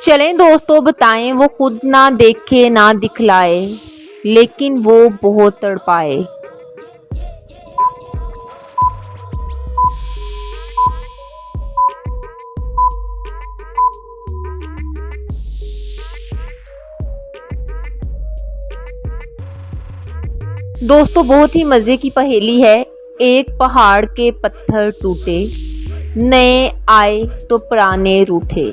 चलें दोस्तों बताएं, वो खुद ना देखे ना दिखलाए, लेकिन वो बहुत तड़पाए। दोस्तों बहुत ही मज़े की पहेली है। एक पहाड़ के पत्थर टूटे, नए आए तो पुराने रूठे।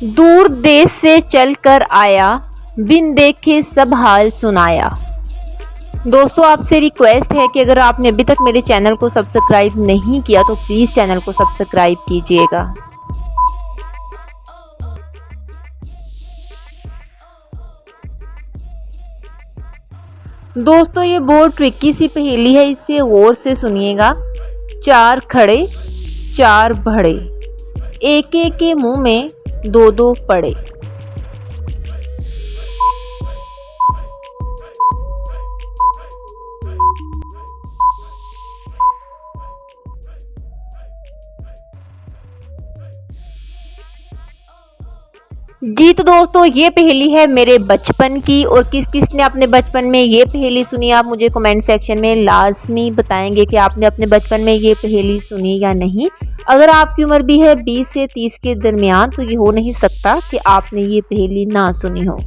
दूर देश से चल कर आया, बिन देखे सब हाल सुनाया। दोस्तों आपसे रिक्वेस्ट है कि अगर आपने अभी तक मेरे चैनल को सब्सक्राइब नहीं किया तो प्लीज़ चैनल को सब्सक्राइब कीजिएगा। दोस्तों ये बहुत ट्रिकी सी पहेली है, इसे गौर से सुनिएगा। चार खड़े चार बढ़े, एक एक के मुंह में दो दो पड़े। जी तो दोस्तों ये पहेली है मेरे बचपन की, और किस किस ने अपने बचपन में ये पहेली सुनी आप मुझे कमेंट सेक्शन में लाजमी बताएंगे कि आपने अपने बचपन में ये पहेली सुनी या नहीं। अगर आपकी उम्र भी है 20 से 30 के दरमियान तो ये हो नहीं सकता कि आपने ये पहेली ना सुनी हो।